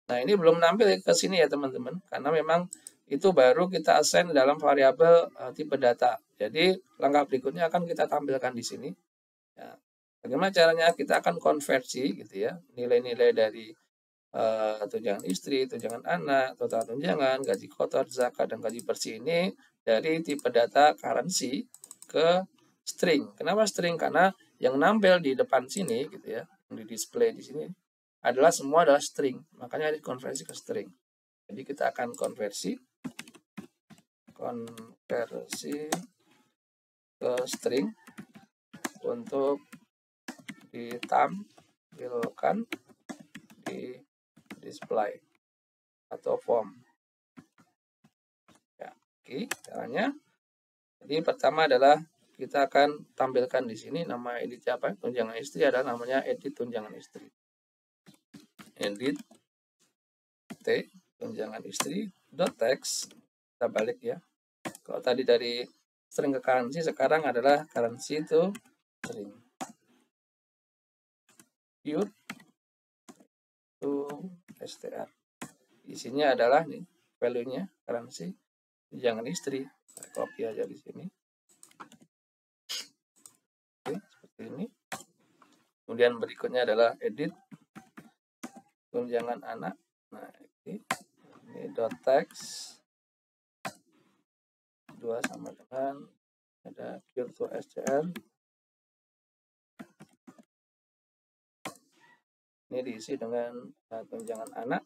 Nah, ini belum nampil ke sini ya teman-teman, karena memang itu baru kita assign dalam variabel tipe data. Jadi langkah berikutnya akan kita tampilkan di sini. Ya. Bagaimana caranya? Kita akan konversi gitu ya, nilai-nilai dari tunjangan istri, tunjangan anak, total tunjangan, gaji kotor, zakat, dan gaji bersih ini dari tipe data currency ke string. Kenapa string? Karena yang nampil di depan sini gitu ya, yang di display di sini semua adalah string, makanya dikonversi ke string. Jadi kita akan konversi ke string untuk ditampilkan di display atau form. Ya, oke, caranya. Jadi pertama adalah kita akan tampilkan di sini nama edit apa? Tunjangan istri adalah namanya edit tunjangan istri. Edit tunjangan istri .text, kita balik ya. Kalau tadi dari string ke currency, sekarang adalah currency to string. Pure to str. Isinya adalah nih value-nya currency tunjangan istri. Saya copy aja di sini. Oke, seperti ini. Kemudian berikutnya adalah edit tunjangan anak. Nah, ini .text 2 sama dengan ada pure to str. Ini diisi dengan tunjangan anak.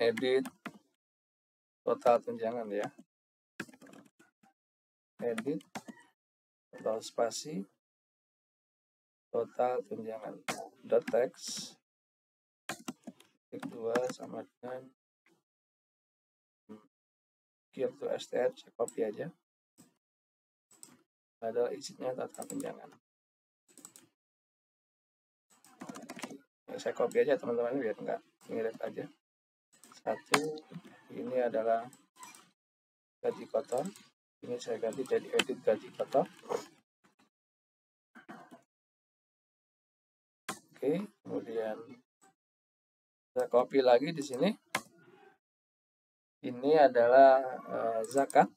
Edit total tunjangan ya. Edit total spasi total tunjangan .text 2 sama dengan pure to str, saya copy aja. Adalah isinya total tunjangan. Saya copy aja teman-teman biar enggak mirip aja. Satu, ini adalah gaji kotor. Ini saya ganti jadi edit gaji kotor. Oke, kemudian saya copy lagi di sini. Ini adalah zakat.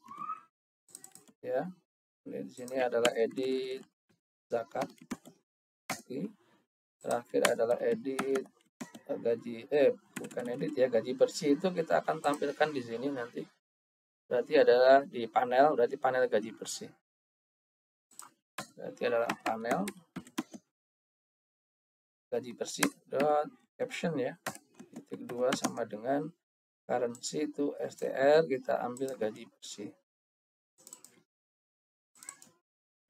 Ya. Di sini adalah edit zakat. Oke. Terakhir adalah edit gaji bukan edit ya, gaji bersih itu kita akan tampilkan di sini nanti. Berarti adalah di panel, berarti panel gaji bersih. Berarti adalah panel gaji bersih caption ya. Titik 2 sama dengan currency to str, kita ambil gaji bersih.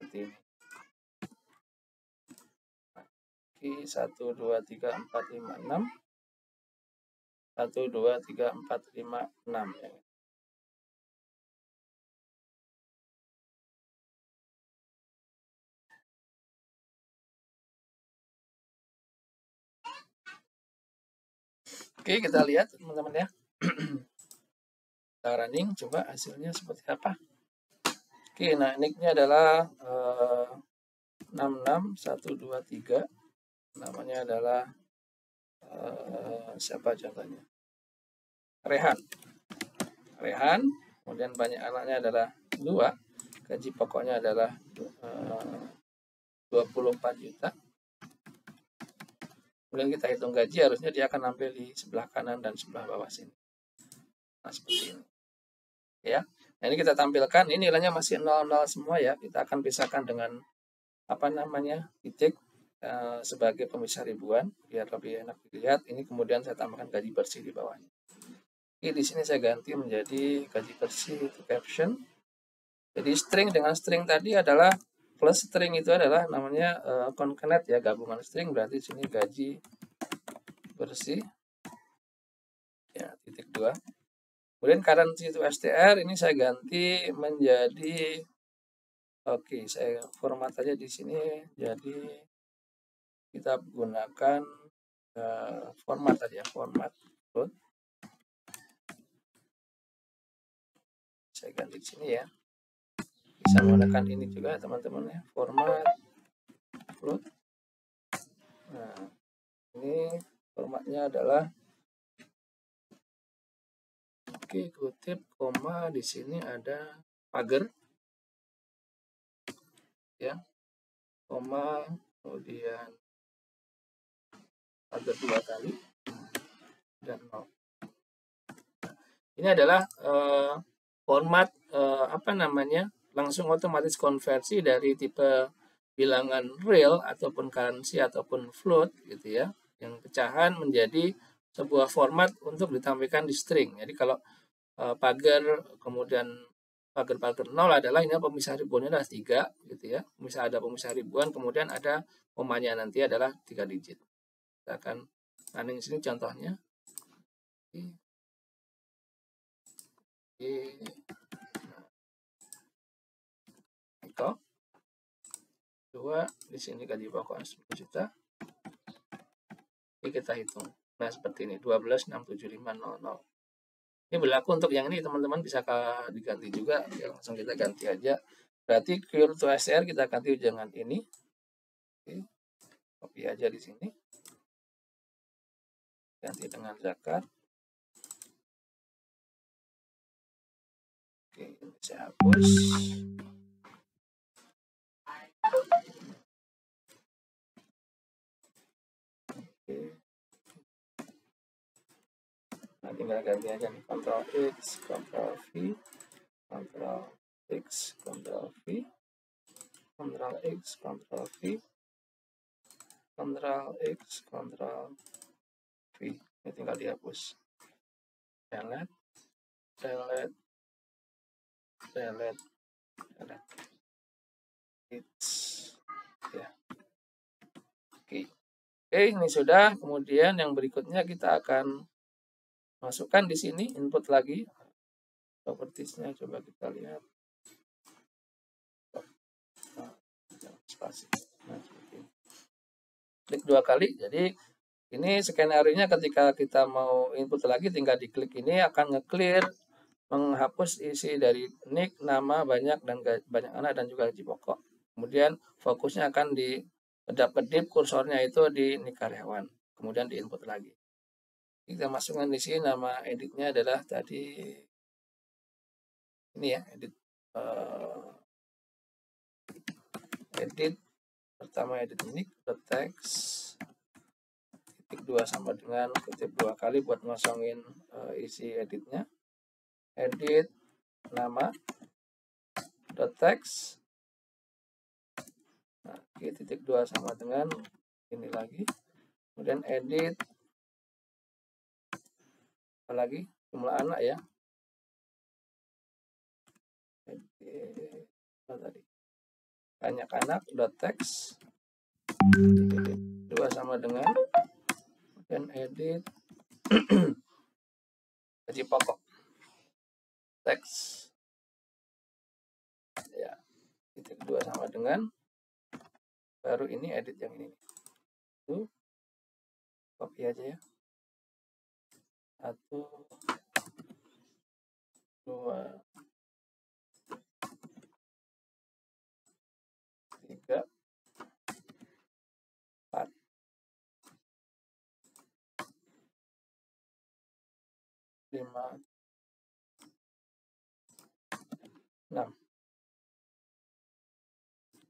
Seperti ini. Rizky 1 2 3 4 5 6 1 2 3 4 5 6 ya. Oke, kita lihat teman-teman ya. Kita running, coba hasilnya seperti apa. Oke, nah nicknya adalah 66123. Namanya adalah siapa contohnya? Rehan. Kemudian banyak anaknya adalah 2. Gaji pokoknya adalah 24 juta. Kemudian kita hitung gaji, harusnya dia akan tampil di sebelah kanan dan sebelah bawah sini. Nah, seperti ini. Ya. Nah, ini kita tampilkan, ini nilainya masih 00 semua ya. Kita akan pisahkan dengan titik sebagai pemisah ribuan biar lebih enak dilihat. Ini kemudian saya tambahkan gaji bersih di bawahnya. Oke, di sini saya ganti menjadi gaji bersih itu caption. Jadi string dengan string tadi adalah plus string itu adalah namanya concatenate ya, gabungan string, berarti sini gaji bersih ya titik 2. Kemudian currency itu str, ini saya ganti menjadi oke, saya format aja di sini, jadi kita gunakan format tadi ya, format float. Saya ganti di sini ya. Bisa menggunakan ini juga teman-teman ya, format float. Nah, ini formatnya adalah oke, kutip koma, di sini ada pagar ya, koma, kemudian pagar 2 kali dan 0. Ini adalah format langsung otomatis konversi dari tipe bilangan real ataupun currency ataupun float gitu ya, yang pecahan menjadi sebuah format untuk ditampilkan di string. Jadi kalau pagar kemudian pagar 0 adalah ini pemisah ribuannya adalah 3 gitu ya. Misal ada pemisah ribuan, kemudian ada komanya nanti adalah 3 digit. Kita akan running sini contohnya. Itu 2 di sini gaji pokok 10 juta. Ini kita hitung. Nah, seperti ini 12,67500. Ini berlaku untuk yang ini teman-teman, bisa diganti juga ya, langsung kita ganti aja. Berarti cure to SR kita ganti dengan ini. Oke. Copy aja di sini. Ganti dengan zakat. Oke, ini saya hapus. Oke. Nah, tinggal ganti aja nih, Ctrl X, Ctrl V, Ctrl X, Ctrl V, Ctrl X, Ctrl V, Ctrl X, Ctrl V. Ini tinggal dihapus. Delete, delete, delete, delete. Ya. Oke. Oke, ini sudah. Kemudian yang berikutnya kita akan masukkan di sini input lagi. Propertiesnya coba kita lihat. Spasi. Nah, klik 2 kali. Jadi ini skenario-nya ketika kita mau input lagi tinggal diklik ini akan nge-clear, menghapus isi dari nick, nama, banyak dan banyak anak dan juga gaji pokok. Kemudian fokusnya akan di kedap-kedip, kursornya itu di nick karyawan. Kemudian di input lagi. Kita masukkan di sini nama editnya adalah tadi ini ya, edit pertama, edit nick text titik 2 sama dengan kutip 2 kali buat ngosongin isi editnya. Edit nama text. Nah, titik 2 sama dengan ini lagi. Kemudian edit apalagi jumlah anak ya. Edit apa tadi? Banyak anak text 2 sama dengan, dan edit gaji pokok teks ya, titik 2 sama dengan, baru ini edit yang ini. Itu copy aja ya, 1 2 3 4 5 6.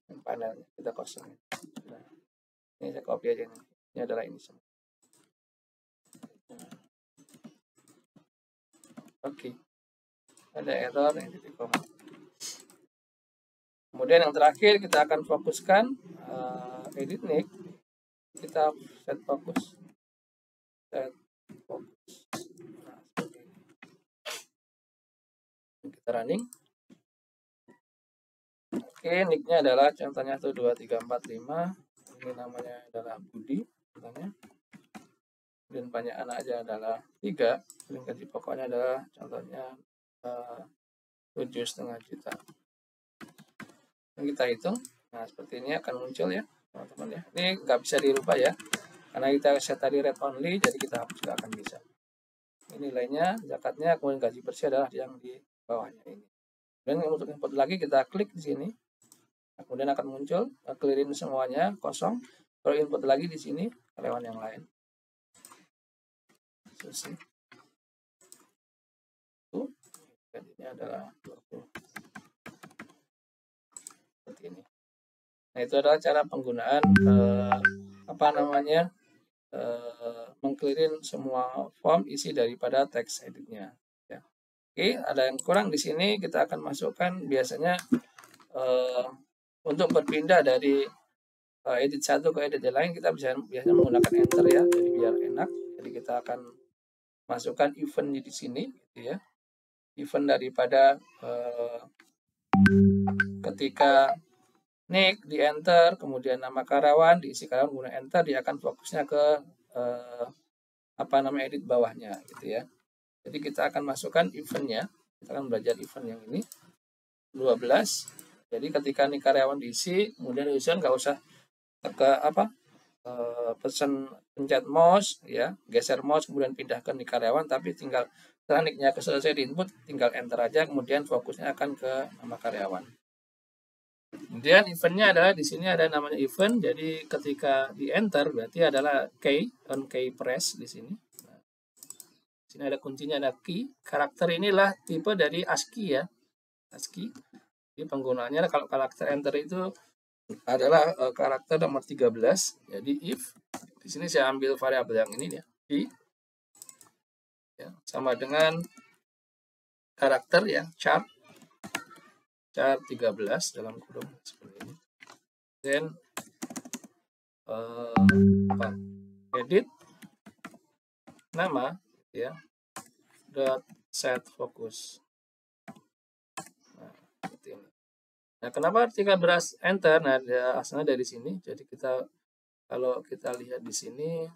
Yang panelnya kita kosongin. Nah, ini saya copy aja nih. Ini adalah ini semua. Oke. Ada error yang titik koma. Kemudian yang terakhir kita akan fokuskan edit nick. Kita set fokus. Set fokus. Nah, seperti ini. Kita running. Oke, nicknya adalah contohnya tuh 2345. Ini namanya adalah Budi, contohnya. Dan banyak anak aja adalah 3. Dan gaji pokoknya adalah contohnya 7,5 juta. Yang kita hitung, nah seperti ini akan muncul ya teman-teman ya. Ini nggak bisa dirubah ya, karena kita set tadi read only, jadi kita hapus juga akan bisa. Ini nilainya, zakatnya, kemudian gaji bersih adalah yang di bawahnya ini. Dan untuk input lagi kita klik di sini, nah, kemudian akan muncul clearin semuanya kosong. Kalau input lagi di sini karyawan yang lain. Selesai. Itu gajinya adalah 20. Seperti ini. Nah, itu adalah cara penggunaan mengclearin semua form isi daripada teks editnya ya. Oke, ada yang kurang di sini, kita akan masukkan biasanya untuk berpindah dari edit satu ke edit yang lain, kita biasanya menggunakan enter ya, jadi biar enak. Jadi kita akan masukkan event di sini gitu ya, event daripada ketika nick di enter, kemudian nama karyawan diisi karyawan menggunakan enter, dia akan fokusnya ke edit bawahnya gitu ya. Jadi kita akan masukkan eventnya, kita akan belajar event yang ini 12. Jadi ketika nih karyawan diisi, kemudian user nggak usah ke pencet mouse ya, geser mouse kemudian pindahkan di karyawan, tapi tinggal setelah nicknya selesai di input, tinggal enter aja, kemudian fokusnya akan ke nama karyawan. Kemudian eventnya adalah di sini ada namanya event, jadi ketika di enter berarti adalah key, on key press di sini. Nah, di sini ada kuncinya, ada key. Karakter inilah tipe dari ASCII ya, ASCII. Jadi penggunaannya kalau karakter enter itu adalah karakter nomor 13. Jadi if di sini saya ambil variabel yang ini ya, i ya, sama dengan karakter ya, char 13 dalam kurung seperti ini. Then edit nama ya, dot set focus. Nah, seperti ini. Nah, kenapa ketika beras enter? Nah, asalnya dari sini. Jadi kalau kita lihat di sini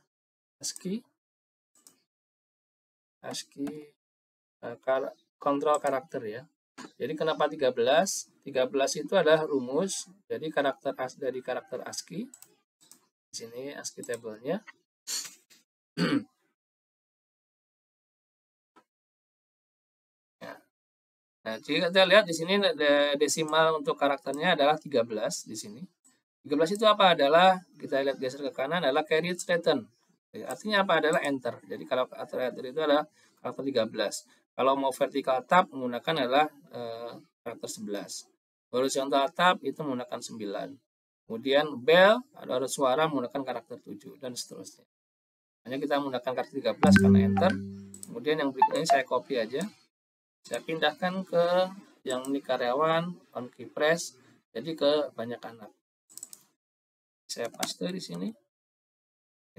ASCII kontrol karakter ya. Jadi kenapa 13? 13 itu adalah rumus. Jadi dari karakter ASCII. Di sini ASCII table-nya. Nah, jika kita lihat di sini desimal untuk karakternya adalah 13 di sini. 13 itu apa? Adalah kita lihat geser ke kanan adalah carried return. Artinya apa? Adalah enter. Jadi kalau karakter itu adalah karakter 13. Kalau mau vertical tab menggunakan adalah karakter 11. Horizontal tab itu menggunakan 9. Kemudian bell ada suara menggunakan karakter 7 dan seterusnya. Hanya kita menggunakan karakter 13 karena enter. Kemudian yang berikutnya saya copy aja. Saya pindahkan ke yang ini karyawan, on key press, jadi ke banyak anak. Saya paste di sini.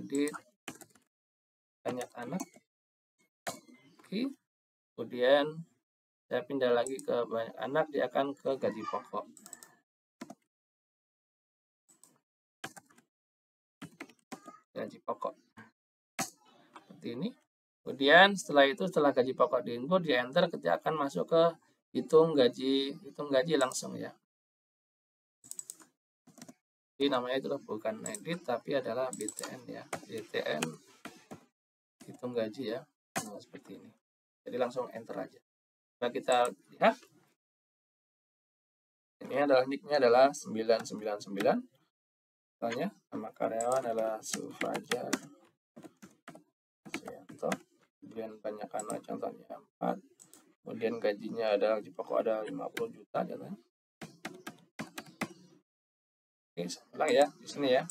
Edit banyak anak. Oke. Kemudian saya pindah lagi ke banyak anak, dia akan ke gaji pokok. gaji pokok. Seperti ini. Kemudian setelah itu, setelah gaji pokok di input, di enter, kita akan masuk ke hitung gaji langsung ya. Jadi namanya itu bukan edit tapi adalah BTN ya. BTN hitung gaji ya. Nah, seperti ini. Jadi langsung enter aja. Nah, kita lihat. Ini adalah nicknya adalah 999. Misalnya nama karyawan adalah Sufajar Sianto. Kemudian banyakkan contohnya 4. Kemudian gajinya adalah gaji pokok ada 50 juta contohnya. Oke, saya ulang ya di sini ya.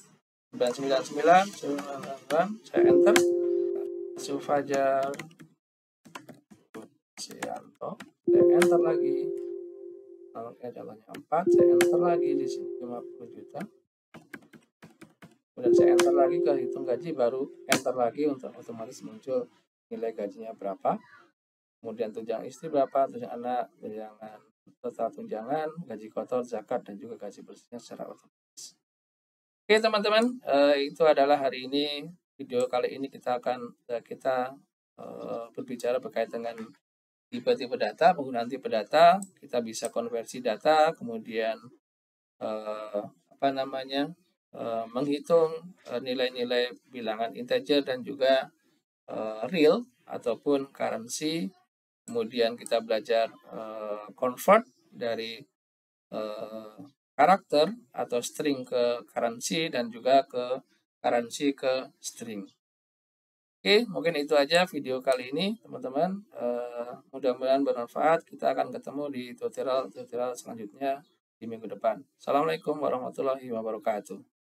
999 saya enter. Sufajar Sianto. Saya enter lagi. Oke, contohnya 4, saya enter lagi di sini 50 juta. Kemudian saya enter lagi ke hitung gaji, baru enter lagi untuk otomatis muncul nilai gajinya berapa. Kemudian tunjangan istri berapa, tunjangan anak, tunjangan total tunjangan, gaji kotor, zakat, dan juga gaji bersihnya secara otomatis. Oke teman-teman, itu adalah hari ini. Video kali ini kita akan berbicara berkaitan dengan tipe-tipe data, penggunaan tipe data. Kita bisa konversi data, kemudian menghitung nilai-nilai bilangan integer dan juga real ataupun currency. Kemudian kita belajar convert dari karakter atau string ke currency dan juga ke currency ke string. Oke, mungkin itu aja video kali ini teman-teman. Mudah-mudahan bermanfaat. Kita akan ketemu di tutorial selanjutnya di minggu depan. Assalamualaikum warahmatullahi wabarakatuh.